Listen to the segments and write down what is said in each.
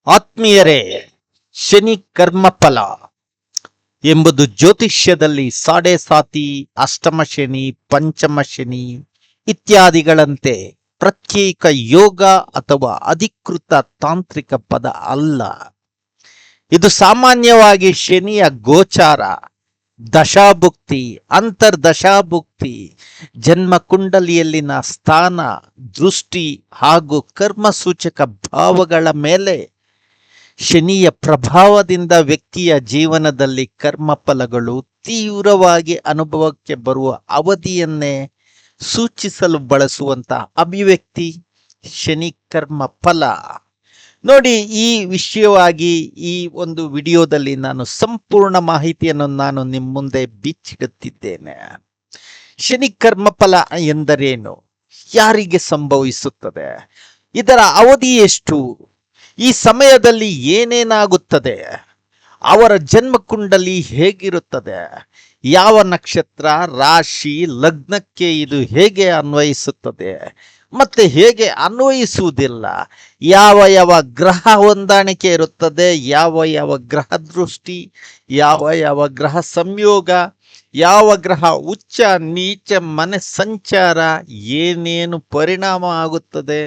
ಆತ್ಮೀಯರೇ, ಶನಿ ಕರ್ಮಫಲ ಎಂಬುದು ಜ್ಯೋತಿಷ್ಯದಲ್ಲಿ ಸಾಡೆ ಸಾತಿ, ಅಷ್ಟಮ ಶನಿ, ಪಂಚಮ ಶನಿ ಇತ್ಯಾದಿಗಳಂತೆ ಪ್ರತ್ಯೇಕ ಯೋಗ ಅಥವಾ ಅಧಿಕೃತ ತಾಂತ್ರಿಕ ಪದ ಅಲ್ಲ. ಇದು ಸಾಮಾನ್ಯವಾಗಿ ಶನಿಯ ಗೋಚಾರ, ದಶಾಭುಕ್ತಿ, ಅಂತರ್ದಶಾಭುಕ್ತಿ, ಜನ್ಮ ಕುಂಡಲಿಯಲ್ಲಿನ ಸ್ಥಾನ, ದೃಷ್ಟಿ ಹಾಗೂ ಕರ್ಮ ಸೂಚಕ ಭಾವಗಳ ಮೇಲೆ ಶನಿಯ ಪ್ರಭಾವದಿಂದ ವ್ಯಕ್ತಿಯ ಜೀವನದಲ್ಲಿ ಕರ್ಮಫಲಗಳು ತೀವ್ರವಾಗಿ ಅನುಭವಕ್ಕೆ ಬರುವ ಅವಧಿಯನ್ನೇ ಸೂಚಿಸಲು ಬಳಸುವಂತ ಅಭಿವ್ಯಕ್ತಿ ಶನಿ ಕರ್ಮ ಫಲ. ನೋಡಿ, ಈ ವಿಷಯವಾಗಿ ಈ ಒಂದು ವಿಡಿಯೋದಲ್ಲಿ ನಾನು ಸಂಪೂರ್ಣ ಮಾಹಿತಿಯನ್ನು ನಾನು ನಿಮ್ಮ ಮುಂದೆ ಬಿಚ್ಚಿಡುತ್ತಿದ್ದೇನೆ. ಶನಿ ಕರ್ಮಫಲ ಎಂದರೇನು? ಯಾರಿಗೆ ಸಂಭವಿಸುತ್ತದೆ? ಇದರ ಅವಧಿ ಎಷ್ಟು? ಈ ಸಮಯದಲ್ಲಿ ಏನೇನಾಗುತ್ತದೆ? ಅವರ ಜನ್ಮ ಕುಂಡಲಿ ಹೇಗಿರುತ್ತದೆ? ಯಾವ ನಕ್ಷತ್ರ, ರಾಶಿ, ಲಗ್ನಕ್ಕೆ ಇದು ಹೇಗೆ ಅನ್ವಯಿಸುತ್ತದೆ ಮತ್ತೆ ಹೇಗೆ ಅನ್ವಯಿಸುವುದಿಲ್ಲ? ಯಾವ ಯಾವ ಗ್ರಹ ಹೊಂದಾಣಿಕೆ ಇರುತ್ತದೆ, ಯಾವ ಯಾವ ಗ್ರಹ ದೃಷ್ಟಿ, ಯಾವ ಯಾವ ಗ್ರಹ ಸಂಯೋಗ, ಯಾವ ಗ್ರಹ ಉಚ್ಚ ನೀಚ ಮನೆ ಸಂಚಾರ, ಏನೇನು ಪರಿಣಾಮ ಆಗುತ್ತದೆ,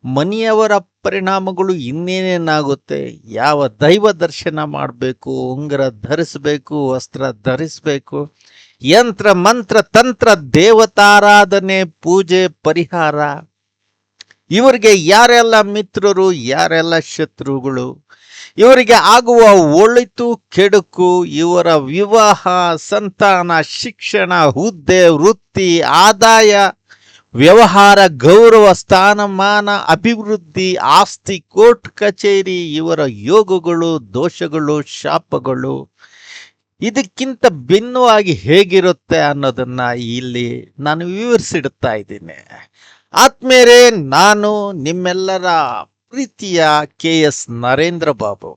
ಮನೆಯವರ ಪರಿಣಾಮಗಳು ಇನ್ನೇನೇನಾಗುತ್ತೆ, ಯಾವ ದೈವ ದರ್ಶನ ಮಾಡಬೇಕು, ಉಂಗುರ ಧರಿಸಬೇಕು, ವಸ್ತ್ರ ಧರಿಸಬೇಕು, ಯಂತ್ರ ಮಂತ್ರ ತಂತ್ರ ದೇವತಾರಾಧನೆ, ಪೂಜೆ, ಪರಿಹಾರ, ಇವರಿಗೆ ಯಾರೆಲ್ಲ ಮಿತ್ರರು, ಯಾರೆಲ್ಲ ಶತ್ರುಗಳು, ಇವರಿಗೆ ಆಗುವ ಒಳಿತು ಕೆಡುಕು, ಇವರ ವಿವಾಹ, ಸಂತಾನ, ಶಿಕ್ಷಣ, ಹುದ್ದೆ, ವೃತ್ತಿ, ಆದಾಯ, ವ್ಯವಹಾರ, ಗೌರವ, ಸ್ಥಾನಮಾನ, ಅಭಿವೃದ್ಧಿ, ಆಸ್ತಿ, ಕೋರ್ಟ್ ಕಚೇರಿ, ಇವರ ಯೋಗಗಳು, ದೋಷಗಳು, ಶಾಪಗಳು, ಇದಕ್ಕಿಂತ ಭಿನ್ನವಾಗಿ ಹೇಗಿರುತ್ತೆ ಅನ್ನೋದನ್ನ ಇಲ್ಲಿ ನಾನು ವಿವರಿಸಿಡ್ತಾ ಇದ್ದೀನಿ. ಆತ್ಮೇರೆ, ನಾನು ನಿಮ್ಮೆಲ್ಲರ ಪ್ರೀತಿಯ KS ನರೇಂದ್ರ ಬಾಬು,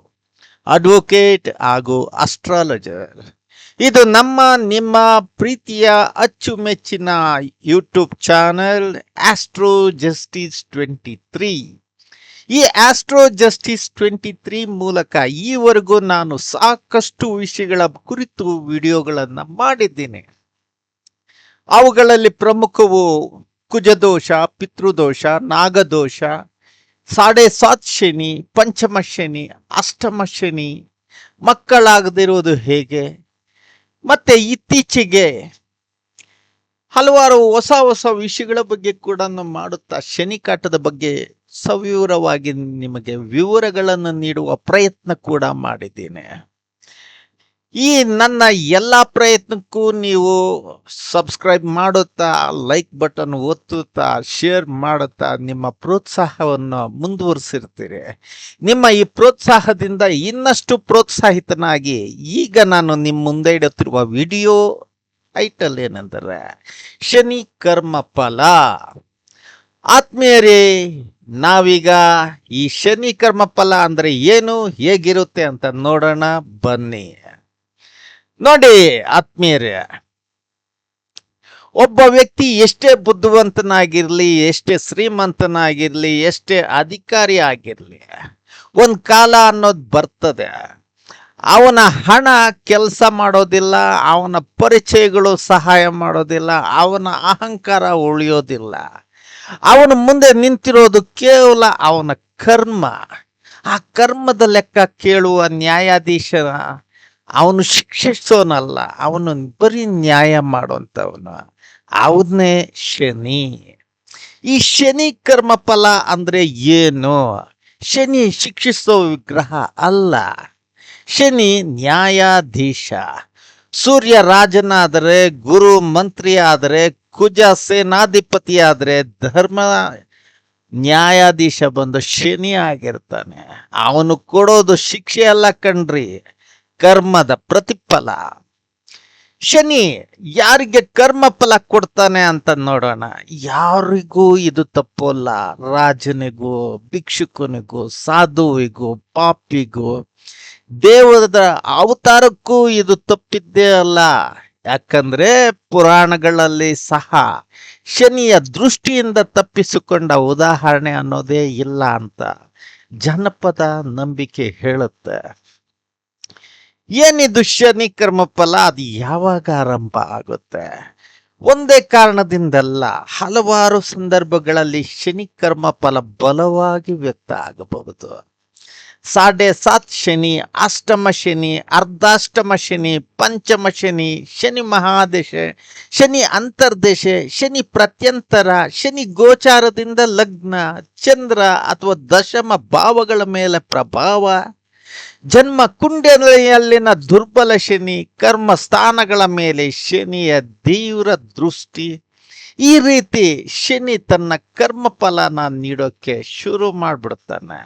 ಅಡ್ವೊಕೇಟ್ ಹಾಗೂ ಅಸ್ಟ್ರಾಲಜರ್. ಇದು ನಿಮ್ಮ ಪ್ರೀತಿಯ ಅಚ್ಚುಮೆಚ್ಚಿನ ಯೂಟ್ಯೂಬ್ ಚಾನೆಲ್ ಆಸ್ಟ್ರೋ ಜಸ್ಟಿಸ್ 23. ಈ ಆಸ್ಟ್ರೋ ಜಸ್ಟಿಸ್ 23 ಮೂಲಕ ಈವರೆಗೂ ನಾನು ಸಾಕಷ್ಟು ವಿಷಯಗಳ ಕುರಿತು ವಿಡಿಯೋಗಳನ್ನು ಮಾಡಿದ್ದೀನಿ. ಅವುಗಳಲ್ಲಿ ಪ್ರಮುಖವು ಕುಜದೋಷ, ಪಿತೃದೋಷ, ನಾಗದೋಷ, ಸಾಡೆ ಸಾತ್ ಶನಿ, ಪಂಚಮ ಶನಿ, ಅಷ್ಟಮ ಶನಿ, ಮಕ್ಕಳಾಗದಿರುವುದು ಹೇಗೆ, ಮತ್ತೆ ಇತ್ತೀಚೆಗೆ ಹಲವಾರು ಹೊಸ ವಿಷಯಗಳ ಬಗ್ಗೆ ಕೂಡ ಮಾಡುತ್ತಾ ಶನಿ ಕಾಟದ ಬಗ್ಗೆ ಸವಿವರವಾಗಿ ನಿಮಗೆ ವಿವರಗಳನ್ನು ನೀಡುವ ಪ್ರಯತ್ನ ಕೂಡ ಮಾಡಿದ್ದೇನೆ. ಈ ನನ್ನ ಎಲ್ಲ ಪ್ರಯತ್ನಕ್ಕೂ ನೀವು ಸಬ್ಸ್ಕ್ರೈಬ್ ಮಾಡುತ್ತಾ, ಲೈಕ್ ಬಟನ್ ಒತ್ತುತ್ತಾ, ಶೇರ್ ಮಾಡುತ್ತಾ ನಿಮ್ಮ ಪ್ರೋತ್ಸಾಹವನ್ನು ಮುಂದುವರಿಸಿರ್ತೀರಿ. ನಿಮ್ಮ ಈ ಪ್ರೋತ್ಸಾಹದಿಂದ ಇನ್ನಷ್ಟು ಪ್ರೋತ್ಸಾಹಿತನಾಗಿ ಈಗ ನಾನು ನಿಮ್ಮ ಮುಂದೆ ಇಡುತ್ತಿರುವ ವಿಡಿಯೋ ಟೈಟಲ್ ಏನೆಂದರೆ ಶನಿ ಕರ್ಮ ಫಲ. ಆತ್ಮೀಯರೇ, ನಾವೀಗ ಈ ಶನಿ ಕರ್ಮ ಫಲ ಅಂದ್ರೆ ಏನು, ಹೇಗಿರುತ್ತೆ ಅಂತ ನೋಡೋಣ ಬನ್ನಿ. ನೋಡಿ ಆತ್ಮೀಯರೇ, ಒಬ್ಬ ವ್ಯಕ್ತಿ ಎಷ್ಟೇ ಬುದ್ಧಿವಂತನಾಗಿರ್ಲಿ, ಎಷ್ಟೇ ಶ್ರೀಮಂತನಾಗಿರ್ಲಿ, ಎಷ್ಟೇ ಅಧಿಕಾರಿ ಆಗಿರ್ಲಿ, ಒಂದ್ ಕಾಲ ಅನ್ನೋದು ಬರ್ತದೆ. ಅವನ ಹಣ ಕೆಲಸ ಮಾಡೋದಿಲ್ಲ, ಅವನ ಪರಿಚಯಗಳು ಸಹಾಯ ಮಾಡೋದಿಲ್ಲ, ಅವನ ಅಹಂಕಾರ ಉಳಿಯೋದಿಲ್ಲ. ಅವನ ಮುಂದೆ ನಿಂತಿರೋದು ಕೇವಲ ಅವನ ಕರ್ಮ. ಆ ಕರ್ಮದ ಲೆಕ್ಕ ಕೇಳುವ ನ್ಯಾಯಾಧೀಶ ಅವನು ಶಿಕ್ಷಿಸೋನಲ್ಲ, ಅವನು ಬರೀ ನ್ಯಾಯ ಮಾಡುವಂಥವನು, ಅವನೇ ಶನಿ. ಈ ಶನಿ ಕರ್ಮ ಫಲ ಅಂದ್ರೆ ಏನು? ಶನಿ ಶಿಕ್ಷಿಸೋ ವಿಗ್ರಹ ಅಲ್ಲ, ಶನಿ ನ್ಯಾಯಾಧೀಶ. ಸೂರ್ಯ ರಾಜನಾದರೆ, ಗುರು ಮಂತ್ರಿ ಆದರೆ, ಕುಜ ಸೇನಾಧಿಪತಿ ಆದರೆ, ಧರ್ಮ ನ್ಯಾಯಾಧೀಶ ಬಂದು ಶನಿ ಆಗಿರ್ತಾನೆ. ಅವನು ಕೊಡೋದು ಶಿಕ್ಷೆ ಅಲ್ಲ ಕಣ್ರಿ, ಕರ್ಮದ ಪ್ರತಿಫಲ. ಶನಿ ಯಾರಿಗೆ ಕರ್ಮ ಫಲ ಕೊಡ್ತಾನೆ ಅಂತ ನೋಡೋಣ. ಯಾರಿಗೂ ಇದು ತಪ್ಪಲ್ಲ. ರಾಜನಿಗೂ, ಭಿಕ್ಷುಕನಿಗೂ, ಸಾಧುವಿಗೂ, ಪಾಪಿಗೂ, ದೇವರ ಅವತಾರಕ್ಕೂ ಇದು ತಪ್ಪಿದ್ದೇ ಅಲ್ಲ. ಯಾಕಂದ್ರೆ ಪುರಾಣಗಳಲ್ಲಿ ಸಹ ಶನಿಯ ದೃಷ್ಟಿಯಿಂದ ತಪ್ಪಿಸಿಕೊಂಡ ಉದಾಹರಣೆ ಅನ್ನೋದೇ ಇಲ್ಲ ಅಂತ ಜನಪದ ನಂಬಿಕೆ ಹೇಳುತ್ತೆ. ಏನಿದು ಶನಿ ಕರ್ಮಫಲ? ಅದು ಯಾವಾಗ ಆರಂಭ ಆಗುತ್ತೆ? ಒಂದೇ ಕಾರಣದಿಂದಲ್ಲ, ಹಲವಾರು ಸಂದರ್ಭಗಳಲ್ಲಿ ಶನಿ ಕರ್ಮ ಫಲ ಬಲವಾಗಿ ವ್ಯಕ್ತ ಆಗಬಹುದು. 7.5 ಶನಿ, ಅಷ್ಟಮ ಶನಿ, ಅರ್ಧಾಷ್ಟಮ ಶನಿ, ಪಂಚಮ ಶನಿ, ಶನಿ ಮಹಾದಶ, ಶನಿ ಅಂತರ್ದೇಶ, ಶನಿ ಪ್ರತ್ಯಂತರ, ಶನಿ ಗೋಚಾರದಿಂದ ಲಗ್ನ, ಚಂದ್ರ ಅಥವಾ ದಶಮ ಭಾವಗಳ ಮೇಲೆ ಪ್ರಭಾವ, ಜನ್ಮ ಕುಂಡಲಿಯಲ್ಲಿನ ದುರ್ಬಲ ಶನಿ, ಕರ್ಮ ಸ್ಥಾನಗಳ ಮೇಲೆ ಶನಿಯ ತೀವ್ರ ದೃಷ್ಟಿ. ಈ ರೀತಿ ಶನಿ ತನ್ನ ಕರ್ಮ ಫಲನ ನೀಡೋಕೆ ಶುರು ಮಾಡ್ಬಿಡ್ತಾನೆ.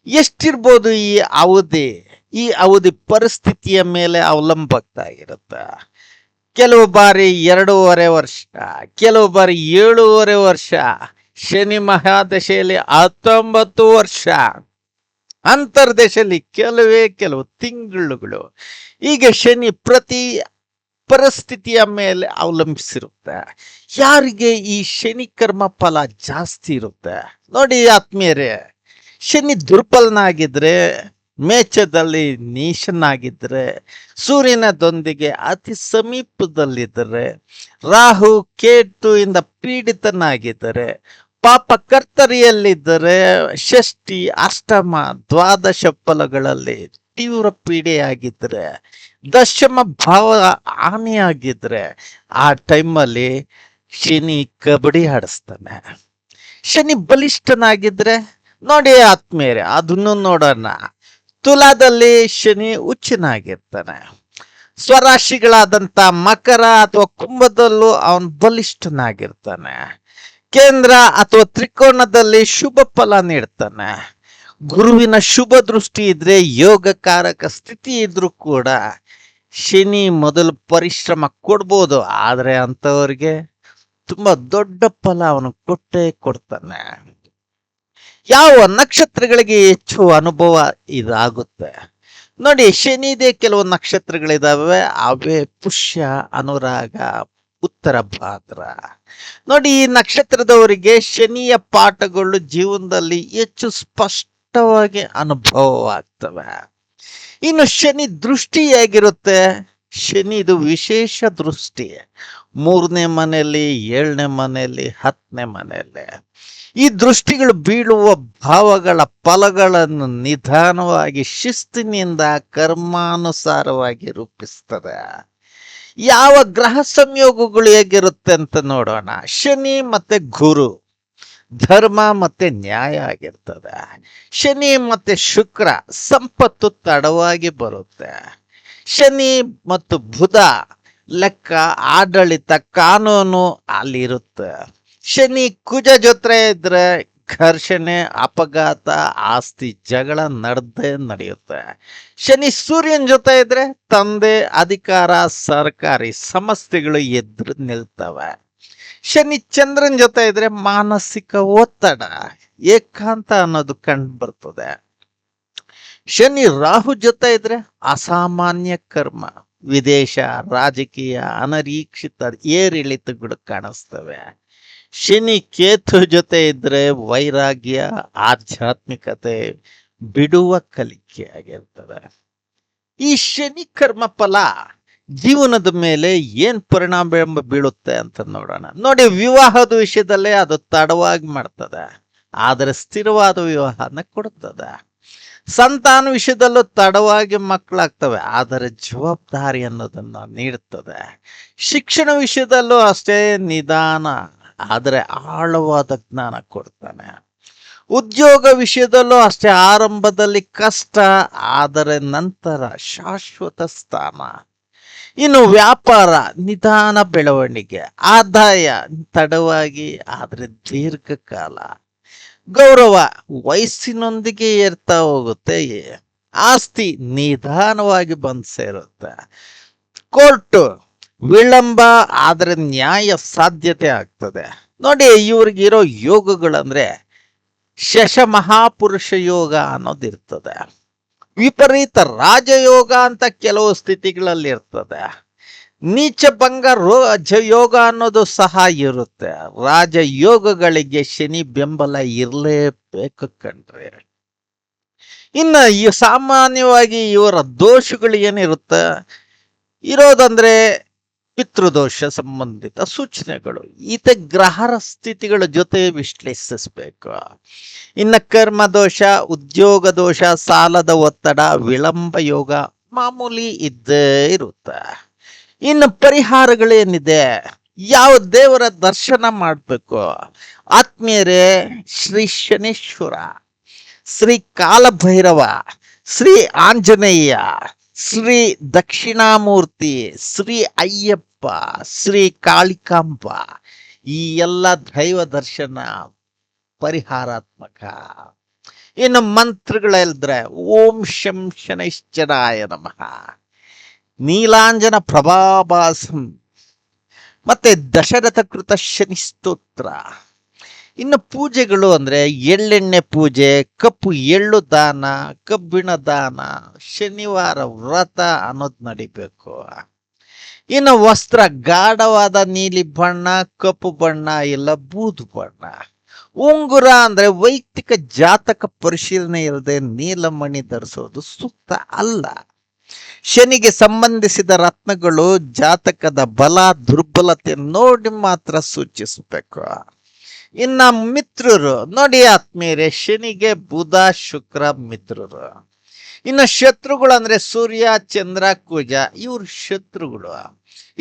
ಎಷ್ಟಿರ್ಬೋದು ಈ ಅವಧಿ? ಈ ಅವಧಿ ಪರಿಸ್ಥಿತಿಯ ಮೇಲೆ ಅವಲಂಬಕ್ತಾಗಿರುತ್ತೆ. ಕೆಲವು ಬಾರಿ 2.5 ವರ್ಷ, ಕೆಲವು ಬಾರಿ 7.5 ವರ್ಷ, ಶನಿ ಮಹಾದಶೆಯಲ್ಲಿ 19 ವರ್ಷ, ಅಂತರ್ದೇಶದಲ್ಲಿ ಕೆಲವು ತಿಂಗಳುಗಳು. ಈಗ ಶನಿ ಪ್ರತಿ ಪರಿಸ್ಥಿತಿಯ ಮೇಲೆ ಅವಲಂಬಿಸಿರುತ್ತೆ. ಯಾರಿಗೆ ಈ ಶನಿ ಕರ್ಮ ಫಲ ಜಾಸ್ತಿ ಇರುತ್ತೆ? ನೋಡಿ ಆತ್ಮೀಯರೇ, ಶನಿ ದುರ್ಬಲನಾಗಿದ್ರೆ, ಮೇಚದಲ್ಲಿ ನೀಚನಾಗಿದ್ರೆ, ಸೂರ್ಯನದೊಂದಿಗೆ ಅತಿ ಸಮೀಪದಲ್ಲಿದ್ದರೆ, ರಾಹು ಕೇತು ಇಂದ ಪೀಡಿತನಾಗಿದ್ದರೆ, ಪಾಪ ಕರ್ತರಿಯಲ್ಲಿದ್ದರೆ, ಷಷ್ಠಿ ಅಷ್ಟಮ ದ್ವಾದಶ ಫಲಗಳಲ್ಲಿ ತೀವ್ರ ಪೀಡೆಯಾಗಿದ್ರೆ, ದಶಮ ಭಾವ ಹಾನಿಯಾಗಿದ್ರೆ, ಆ ಟೈಮಲ್ಲಿ ಶನಿ ಕಬಡ್ಡಿ ಆಡಿಸ್ತಾನೆ. ಶನಿ ಬಲಿಷ್ಠನಾಗಿದ್ರೆ ನೋಡಿ ಆತ್ಮೀಯರೇ, ಅದನ್ನು ನೋಡೋಣ. ತುಲಾದಲ್ಲಿ ಶನಿ ಹುಚ್ಚನಾಗಿರ್ತಾನೆ. ಸ್ವರಾಶಿಗಳಾದಂತ ಮಕರ ಅಥವಾ ಕುಂಭದಲ್ಲೂ ಅವನು ಬಲಿಷ್ಠನಾಗಿರ್ತಾನೆ. ಕೇಂದ್ರ ಅಥವಾ ತ್ರಿಕೋಣದಲ್ಲಿ ಶುಭ ಫಲ ನೀಡ್ತಾನೆ. ಗುರುವಿನ ಶುಭ ದೃಷ್ಟಿ ಇದ್ರೆ, ಯೋಗಕಾರಕ ಸ್ಥಿತಿ ಇದ್ರೂ ಕೂಡ ಶನಿ ಮೊದಲು ಪರಿಶ್ರಮ ಕೊಡ್ಬೋದು, ಆದ್ರೆ ಅಂತವ್ರಿಗೆ ತುಂಬಾ ದೊಡ್ಡ ಫಲ ಅವನು ಕೊಟ್ಟೇ ಕೊಡ್ತಾನೆ. ಯಾವ ನಕ್ಷತ್ರಗಳಿಗೆ ಹೆಚ್ಚು ಅನುಭವ ಇದಾಗುತ್ತೆ? ನೋಡಿ, ಶನಿದೆ ಕೆಲವು ನಕ್ಷತ್ರಗಳಿದಾವೆ, ಅವೇ ಪುಷ್ಯ, ಅನುರಾಗ, ಉತ್ತರ ಭಾದ್ರ. ನೋಡಿ, ಈ ನಕ್ಷತ್ರದವರಿಗೆ ಶನಿಯ ಪಾಠಗಳು ಜೀವನದಲ್ಲಿ ಹೆಚ್ಚು ಸ್ಪಷ್ಟವಾಗಿ ಅನುಭವವಾಗ್ತವೆ. ಇನ್ನು ಶನಿ ದೃಷ್ಟಿ ಹೇಗಿರುತ್ತೆ? ಶನಿದು ವಿಶೇಷ ದೃಷ್ಟಿ 3ನೇ ಮನೆಯಲ್ಲಿ, 7ನೇ ಮನೆಯಲ್ಲಿ, 10ನೇ ಮನೆಯಲ್ಲಿ. ಈ ದೃಷ್ಟಿಗಳು ಬೀಳುವ ಭಾವಗಳ ಫಲಗಳನ್ನು ನಿಧಾನವಾಗಿ ಶಿಸ್ತಿನಿಂದ ಕರ್ಮಾನುಸಾರವಾಗಿ ರೂಪಿಸ್ತದೆ. ಯಾವ ಗ್ರಹ ಸಂಯೋಗಗಳು ಹೇಗಿರುತ್ತೆ ಅಂತ ನೋಡೋಣ. ಶನಿ ಮತ್ತೆ ಗುರು ಧರ್ಮ ಮತ್ತೆ ನ್ಯಾಯ ಆಗಿರ್ತದೆ. ಶನಿ ಮತ್ತೆ ಶುಕ್ರ ಸಂಪತ್ತು ತಡವಾಗಿ ಬರುತ್ತೆ. ಶನಿ ಮತ್ತು ಬುಧ ಲೆಕ್ಕ, ಆಡಳಿತ, ಕಾನೂನು ಅಲ್ಲಿರುತ್ತೆ. ಶನಿ ಕುಜ ಜೊತೆ ಇದ್ರೆ ಘರ್ಷಣೆ, ಅಪಘಾತ, ಆಸ್ತಿ ಜಗಳ ನಡೆಯುತ್ತೆ. ಶನಿ ಸೂರ್ಯನ ಜೊತೆ ಇದ್ರೆ ತಂದೆ, ಅಧಿಕಾರ, ಸರ್ಕಾರಿ ಸಮಸ್ಯೆಗಳು ಎದುರು ನಿಲ್ತವೆ. ಶನಿ ಚಂದ್ರನ ಜೊತೆ ಇದ್ರೆ ಮಾನಸಿಕ ಒತ್ತಡ, ಏಕಾಂತ ಅನ್ನೋದು ಕಂಡು ಬರ್ತದೆ. ಶನಿ ರಾಹು ಜೊತೆ ಇದ್ರೆ ಅಸಾಮಾನ್ಯ ಕರ್ಮ, ವಿದೇಶ, ರಾಜಕೀಯ, ಅನಿರೀಕ್ಷಿತ ಏರಿಳಿತಗಳು ಕಾಣಿಸ್ತವೆ. ಶನಿ ಕೇತು ಜೊತೆ ಇದ್ರೆ ವೈರಾಗ್ಯ, ಆಧ್ಯಾತ್ಮಿಕತೆ, ಬಿಡುವ ಕಲಿಕೆ ಆಗಿರ್ತದೆ. ಈ ಶನಿ ಕರ್ಮ ಫಲ ಜೀವನದ ಮೇಲೆ ಏನ್ ಪರಿಣಾಮ ಬೀಳುತ್ತೆ ಅಂತ ನೋಡೋಣ. ನೋಡಿ, ವಿವಾಹದ ವಿಷಯದಲ್ಲೇ ಅದು ತಡವಾಗಿ ಮಾಡ್ತದೆ, ಆದರೆ ಸ್ಥಿರವಾದ ವಿವಾಹನ ಕೊಡುತ್ತದೆ. ಸಂತಾನ ವಿಷಯದಲ್ಲೂ ತಡವಾಗಿ ಮಕ್ಕಳಾಗ್ತವೆ, ಆದರೆ ಜವಾಬ್ದಾರಿ ಅನ್ನೋದನ್ನ ನೀಡುತ್ತದೆ. ಶಿಕ್ಷಣ ವಿಷಯದಲ್ಲೂ ಅಷ್ಟೇ ನಿಧಾನ, ಆದರೆ ಆಳವಾದ ಜ್ಞಾನ ಕೊಡ್ತಾನೆ. ಉದ್ಯೋಗ ವಿಷಯದಲ್ಲೂ ಅಷ್ಟೇ ಆರಂಭದಲ್ಲಿ ಕಷ್ಟ, ಆದರೆ ನಂತರ ಶಾಶ್ವತ ಸ್ಥಾನ. ಇನ್ನು ವ್ಯಾಪಾರ ನಿಧಾನ ಬೆಳವಣಿಗೆ, ಆದಾಯ ತಡವಾಗಿ ಆದರೆ ದೀರ್ಘಕಾಲ. ಗೌರವ ವಯಸ್ಸಿನೊಂದಿಗೆ ಏರ್ತಾ ಹೋಗುತ್ತೆ, ಆಸ್ತಿ ನಿಧಾನವಾಗಿ ಬಂದು ಸೇರುತ್ತೆ. ಕೋರ್ಟ್ ವಿಳಂಬ ಆದರೆ ನ್ಯಾಯ ಸಾಧ್ಯತೆ ಆಗ್ತದೆ. ನೋಡಿ, ಇವ್ರಿಗಿರೋ ಯೋಗಗಳಂದ್ರೆ ಶಶ ಮಹಾಪುರುಷ ಯೋಗ ಅನ್ನೋದಿರ್ತದೆ. ವಿಪರೀತ ರಾಜಯೋಗ ಅಂತ ಕೆಲವು ಸ್ಥಿತಿಗಳಲ್ಲಿ ಇರ್ತದೆ. ನೀಚಭಂಗ ರಾಜಯೋಗ ಅನ್ನೋದು ಸಹ ಇರುತ್ತೆ. ರಾಜಯೋಗಗಳಿಗೆ ಶನಿ ಬೆಂಬಲ ಇರಲೇಬೇಕು ಕಣ್ರಿ. ಇನ್ನು ಈ ಸಾಮಾನ್ಯವಾಗಿ ಇವರ ದೋಷಗಳು ಏನಿರುತ್ತೆ ಇರೋದಂದ್ರೆ ಪಿತೃದೋಷ ಸಂಬಂಧಿತ ಸೂಚನೆಗಳು. ಈತ ಗ್ರಹರ ಸ್ಥಿತಿಗಳ ಜೊತೆ ವಿಶ್ಲೇಷಿಸಬೇಕು. ಇನ್ನು ಕರ್ಮದೋಷ, ಉದ್ಯೋಗ ದೋಷ, ಸಾಲದ ಒತ್ತಡ, ವಿಳಂಬ ಯೋಗ ಮಾಮೂಲಿ ಇದ್ದೇ ಇರುತ್ತೆ. ಇನ್ನು ಪರಿಹಾರಗಳೇನಿದೆ, ಯಾವ ದೇವರ ದರ್ಶನ ಮಾಡಬೇಕು? ಆತ್ಮೀಯರೇ, ಶ್ರೀ ಶನೇಶ್ವರ, ಶ್ರೀ ಕಾಲಭೈರವ, ಶ್ರೀ ಆಂಜನೇಯ, ಶ್ರೀ ದಕ್ಷಿಣಾಮೂರ್ತಿ, ಶ್ರೀ ಅಯ್ಯಪ್ಪ, ಶ್ರೀ ಕಾಳಿಕಾಂಬ, ಈ ಎಲ್ಲ ದೈವ ದರ್ಶನ ಪರಿಹಾರಾತ್ಮಕ. ಇನ್ನು ಮಂತ್ರಗಳೆಲ್ದ್ರೆ ಓಂ ಶಂ ಶನೈಶ್ಚರಾಯ ನಮಃ, ನೀಲಾಂಜನ ಪ್ರಭಾಭಾಸಂ, ಮತ್ತೆ ದಶರಥ ಕೃತ ಶನಿ ಸ್ತೋತ್ರ. ಇನ್ನು ಪೂಜೆಗಳು ಅಂದ್ರೆ ಎಳ್ಳೆಣ್ಣೆ ಪೂಜೆ, ಕಪ್ಪು ಎಳ್ಳು ದಾನ, ಕಬ್ಬಿಣ ದಾನ, ಶನಿವಾರ ವ್ರತ ಅನ್ನೋದು ನಡಿಬೇಕು. ಇನ್ನು ವಸ್ತ್ರ ಗಾಢವಾದ ನೀಲಿ ಬಣ್ಣ, ಕಪ್ಪು ಬಣ್ಣ ಇಲ್ಲ ಬೂದು ಬಣ್ಣ. ಉಂಗುರ ಅಂದ್ರೆ ವೈಯಕ್ತಿಕ ಜಾತಕ ಪರಿಶೀಲನೆ ಇಲ್ಲದೆ ನೀಲಮಣಿ ಧರಿಸೋದು ಸೂಕ್ತ ಅಲ್ಲ. ಶನಿಗೆ ಸಂಬಂಧಿಸಿದ ರತ್ನಗಳು ಜಾತಕದ ಬಲ ದುರ್ಬಲತೆ ನೋಡಿ ಮಾತ್ರ ಸೂಚಿಸಬೇಕು. ಇನ್ನ ಮಿತ್ರರು ನೋಡಿ ಆತ್ಮೀಯರೇ, ಶನಿಗೆ ಬುಧ ಶುಕ್ರ ಮಿತ್ರರು. ಇನ್ನು ಶತ್ರುಗಳು ಅಂದ್ರೆ ಸೂರ್ಯ ಚಂದ್ರ ಕುಜ, ಇವ್ರ ಶತ್ರುಗಳು.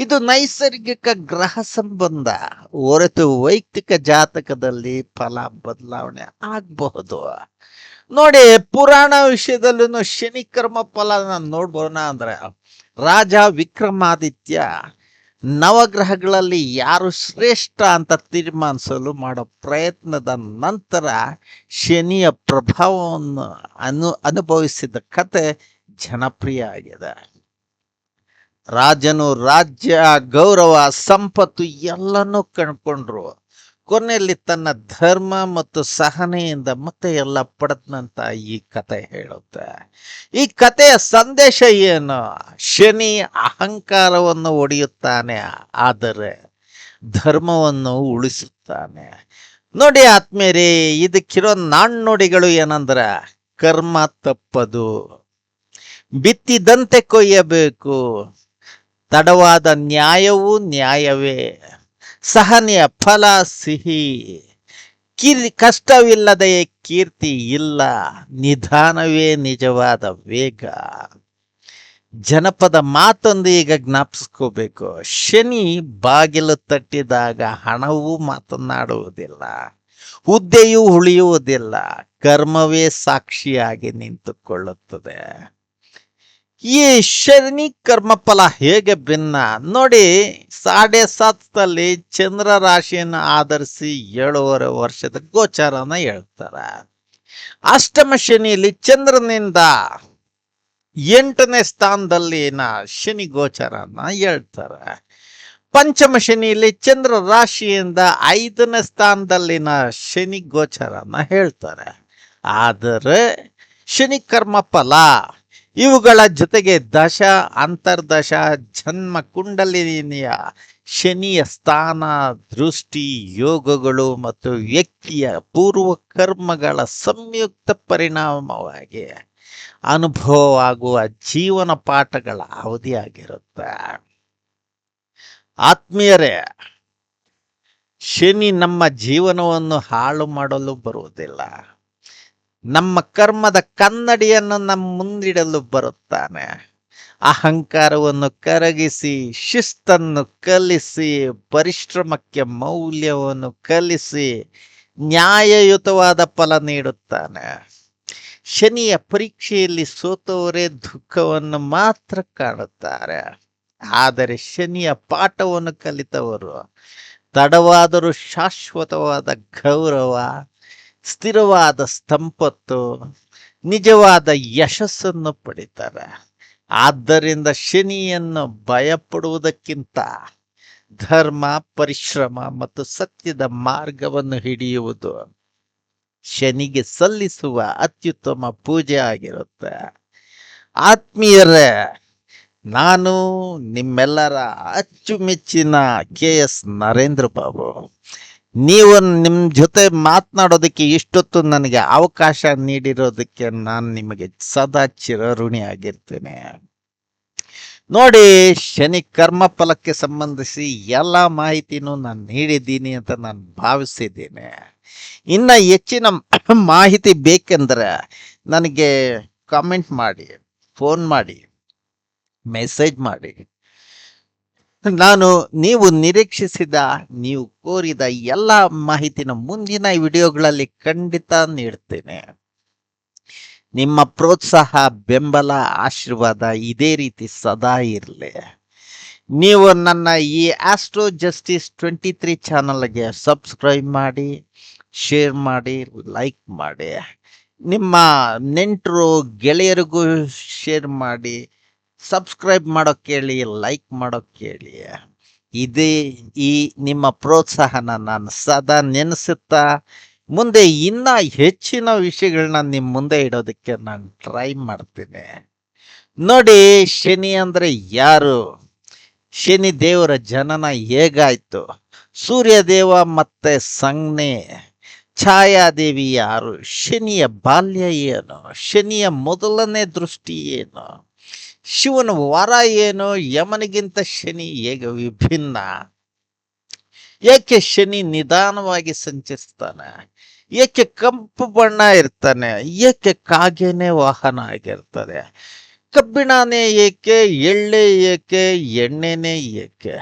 ಇದು ನೈಸರ್ಗಿಕ ಗ್ರಹ ಸಂಬಂಧ ಹೊರತು ವೈಯಕ್ತಿಕ ಜಾತಕದಲ್ಲಿ ಫಲ ಬದಲಾವಣೆ ಆಗಬಹುದು. ನೋಡಿ, ಪುರಾಣ ವಿಷಯದಲ್ಲೂ ಶನಿ ಕರ್ಮ ಫಲ ನೋಡ್ಬೋಣ ಅಂದ್ರೆ ರಾಜ ವಿಕ್ರಮಾದಿತ್ಯ ನವಗ್ರಹಗಳಲ್ಲಿ ಯಾರು ಶ್ರೇಷ್ಠ ಅಂತ ತೀರ್ಮಾನಿಸಲು ಮಾಡೋ ಪ್ರಯತ್ನದ ನಂತರ ಶನಿಯ ಪ್ರಭಾವವನ್ನು ಅನುಭವಿಸಿದ ಕತೆ ಜನಪ್ರಿಯ ಆಗಿದೆ. ರಾಜನು ರಾಜ್ಯ, ಗೌರವ, ಸಂಪತ್ತು ಎಲ್ಲನೂ ಕಣ್ಕೊಂಡ್ರು. ಕೊನೆಯಲ್ಲಿ ತನ್ನ ಧರ್ಮ ಮತ್ತು ಸಹನೆಯಿಂದ ಮತ್ತೆ ಎಲ್ಲ ಪಡೆದಂತ ಈ ಕತೆ ಹೇಳುತ್ತೆ. ಈ ಕಥೆಯ ಸಂದೇಶ ಏನು? ಶನಿ ಅಹಂಕಾರವನ್ನು ಒಡೆಯುತ್ತಾನೆ, ಆದರೆ ಧರ್ಮವನ್ನು ಉಳಿಸುತ್ತಾನೆ. ನೋಡಿ ಆತ್ಮೇರಿ, ಇದಕ್ಕಿರೋ ನಾಣ್ಣುಡಿಗಳು ಏನಂದ್ರ ಕರ್ಮ ತಪ್ಪದು, ಬಿತ್ತಿದಂತೆ ಕೊಯ್ಯಬೇಕು, ತಡವಾದ ನ್ಯಾಯವೂ ನ್ಯಾಯವೇ, ಸಹನೆಯ ಫಲ ಸಿಹಿ, ಕಷ್ಟವಿಲ್ಲದೆ ಕೀರ್ತಿ ಇಲ್ಲ, ನಿಧಾನವೇ ನಿಜವಾದ ವೇಗ. ಜನಪದ ಮಾತೊಂದು ಈಗ ಜ್ಞಾಪಿಸ್ಕೋಬೇಕು. ಶನಿ ಬಾಗಿಲು ತಟ್ಟಿದಾಗ ಹಣವೂ ಮಾತನಾಡುವುದಿಲ್ಲ, ಹುದ್ದೆಯೂ ಉಳಿಯುವುದಿಲ್ಲ, ಕರ್ಮವೇ ಸಾಕ್ಷಿಯಾಗಿ ನಿಂತುಕೊಳ್ಳುತ್ತದೆ. ಈ ಶನಿ ಕರ್ಮಫಲ ಹೇಗೆ ಭಿನ್ನ ನೋಡಿ. 7.5 ಚಂದ್ರ ರಾಶಿಯನ್ನು ಆಧರಿಸಿ 7.5 ವರ್ಷದ ಗೋಚಾರನ ಹೇಳ್ತಾರೆ. ಅಷ್ಟಮ ಶನಿಯಲ್ಲಿ ಚಂದ್ರನಿಂದ 8ನೇ ಸ್ಥಾನದಲ್ಲಿನ ಶನಿ ಗೋಚಾರನ ಹೇಳ್ತಾರೆ. ಪಂಚಮ ಶನಿಯಲ್ಲಿ ಚಂದ್ರ ರಾಶಿಯಿಂದ 5ನೇ ಸ್ಥಾನದಲ್ಲಿನ ಶನಿ ಗೋಚಾರನ ಹೇಳ್ತಾರೆ. ಆದರೆ ಶನಿ ಕರ್ಮ ಫಲ ಇವುಗಳ ಜೊತೆಗೆ ದಶ, ಅಂತರ್ದಶ, ಜನ್ಮ ಕುಂಡಲಿನಿಯ ಶನಿಯ ಸ್ಥಾನ, ದೃಷ್ಟಿ, ಯೋಗಗಳು ಮತ್ತು ವ್ಯಕ್ತಿಯ ಪೂರ್ವ ಕರ್ಮಗಳ ಸಂಯುಕ್ತ ಪರಿಣಾಮವಾಗಿ ಅನುಭವವಾಗುವ ಜೀವನ ಪಾಠಗಳ ಅವಧಿಯಾಗಿರುತ್ತೆ. ಆತ್ಮೀಯರೇ, ಶನಿ ನಮ್ಮ ಜೀವನವನ್ನು ಹಾಳು ಮಾಡಲು ಬರುವುದಿಲ್ಲ, ನಮ್ಮ ಕರ್ಮದ ಕನ್ನಡಿಯನ್ನು ನಮ್ಮ ಮುಂದಿಡಲು ಬರುತ್ತಾನೆ. ಅಹಂಕಾರವನ್ನು ಕರಗಿಸಿ, ಶಿಸ್ತನ್ನು ಕಲಿಸಿ, ಪರಿಶ್ರಮಕ್ಕೆ ಮೌಲ್ಯವನ್ನು ಕಲಿಸಿ, ನ್ಯಾಯಯುತವಾದ ಫಲ ನೀಡುತ್ತಾನೆ. ಶನಿಯ ಪರೀಕ್ಷೆಯಲ್ಲಿ ಸೋತವರೇ ದುಃಖವನ್ನು ಮಾತ್ರ ಕಾಣುತ್ತಾರೆ, ಆದರೆ ಶನಿಯ ಪಾಠವನ್ನು ಕಲಿತವರು ತಡವಾದರೂ ಶಾಶ್ವತವಾದ ಗೌರವ, ಸ್ಥಿರವಾದ ಸಂಪತ್ತು, ನಿಜವಾದ ಯಶಸ್ಸನ್ನು ಪಡಿತಾರೆ. ಆದ್ದರಿಂದ ಶನಿಯನ್ನು ಭಯಪಡುವುದಕ್ಕಿಂತ ಧರ್ಮ, ಪರಿಶ್ರಮ ಮತ್ತು ಸತ್ಯದ ಮಾರ್ಗವನ್ನು ಹಿಡಿಯುವುದು ಶನಿಗೆ ಸಲ್ಲಿಸುವ ಅತ್ಯುತ್ತಮ ಪೂಜೆ ಆಗಿರುತ್ತೆ. ಆತ್ಮೀಯರೇ, ನಾನು ನಿಮ್ಮೆಲ್ಲರ ಅಚ್ಚುಮೆಚ್ಚಿನ KS ನರೇಂದ್ರ ಬಾಬು. ನೀವು ನಿಮ್ಮ ಜೊತೆ ಮಾತನಾಡೋದಕ್ಕೆ ಇಷ್ಟೊತ್ತು ನನಗೆ ಅವಕಾಶ ನೀಡಿರೋದಕ್ಕೆ ನಾನು ನಿಮಗೆ ಸದಾ ಚಿರಋಣಿ ಆಗಿರ್ತೇನೆ. ನೋಡಿ, ಶನಿ ಕರ್ಮ ಫಲಕ್ಕೆ ಸಂಬಂಧಿಸಿ ಎಲ್ಲ ಮಾಹಿತಿನೂ ನಾನು ನೀಡಿದ್ದೀನಿ ಅಂತ ನಾನು ಭಾವಿಸಿದ್ದೀನಿ. ಇನ್ನು ಹೆಚ್ಚಿನ ಮಾಹಿತಿ ಬೇಕೆಂದ್ರೆ ನನಗೆ ಕಾಮೆಂಟ್ ಮಾಡಿ, ಫೋನ್ ಮಾಡಿ, ಮೆಸೇಜ್ ಮಾಡಿ. ನೀವು ನಿರೀಕ್ಷಿಸಿದ, ನೀವು ಕೋರಿದ ಎಲ್ಲ ಮಾಹಿತಿನ ಮುಂದಿನ ವಿಡಿಯೋಗಳಲ್ಲಿ ಖಂಡಿತ ನೀಡ್ತೇನೆ. ನಿಮ್ಮ ಪ್ರೋತ್ಸಾಹ, ಬೆಂಬಲ, ಆಶೀರ್ವಾದ ಇದೇ ರೀತಿ ಸದಾ ಇರಲಿ. ನೀವು ನನ್ನ ಈ ಆಸ್ಟ್ರೋ ಜಸ್ಟಿಸ್ 23 ಚಾನಲ್ಗೆ ಸಬ್ಸ್ಕ್ರೈಬ್ ಮಾಡಿ, ಶೇರ್ ಮಾಡಿ, ಲೈಕ್ ಮಾಡಿ. ನಿಮ್ಮ ನೆಂಟರು, ಗೆಳೆಯರಿಗೂ ಶೇರ್ ಮಾಡಿ, ಸಬ್ಸ್ಕ್ರೈಬ್ ಮಾಡೋಕ್ಕೆ ಹೇಳಿ, ಲೈಕ್ ಮಾಡೋಕ್ಕೆ ಹೇಳಿ. ಇದೇ ಈ ನಿಮ್ಮ ಪ್ರೋತ್ಸಾಹನ ನಾನು ಸದಾ ನೆನೆಸುತ್ತಾ ಮುಂದೆ ಇನ್ನ ಹೆಚ್ಚಿನ ವಿಷಯಗಳನ್ನ ನಿಮ್ಮ ಮುಂದೆ ಇಡೋದಕ್ಕೆ ನಾನು ಟ್ರೈ ಮಾಡ್ತೀನಿ. ನೋಡಿ, ಶನಿ ಅಂದ್ರೆ ಯಾರು, ಶನಿ ದೇವರ ಜನನ ಹೇಗಾಯ್ತು, ಸೂರ್ಯದೇವ ಮತ್ತೆ ಸಂಜ್ಞೆ ಛಾಯಾದೇವಿ ಯಾರು, ಶನಿಯ ಬಾಲ್ಯ ಏನು, ಶನಿಯ ಮೊದಲನೇ ದೃಷ್ಟಿ ಏನು, ಶಿವನ ವರ ಏನು, ಯಮನಿಗಿಂತ ಶನಿ ಹೇಗೆ ವಿಭಿನ್ನ, ಏಕೆ ಶನಿ ನಿಧಾನವಾಗಿ ಸಂಚರಿಸ್ತಾನೆ, ಏಕೆ ಕಪ್ಪು ಬಣ್ಣ ಇರ್ತಾನೆ, ಏಕೆ ಕಾಗೆನೆ ವಾಹನ ಆಗಿರ್ತದೆ, ಕಬ್ಬಿಣನೇ ಏಕೆ, ಎಳ್ಳೆ ಏಕೆ, ಎಣ್ಣೆನೇ ಏಕೆ,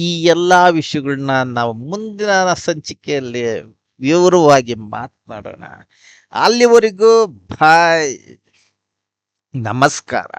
ಈ ಎಲ್ಲಾ ವಿಷಯಗಳನ್ನ ನಾವು ಮುಂದಿನ ಸಂಚಿಕೆಯಲ್ಲಿ ವಿವರವಾಗಿ ಮಾತನಾಡೋಣ. ಅಲ್ಲಿವರೆಗೂ ಬಾಯ್, ನಮಸ್ಕಾರ.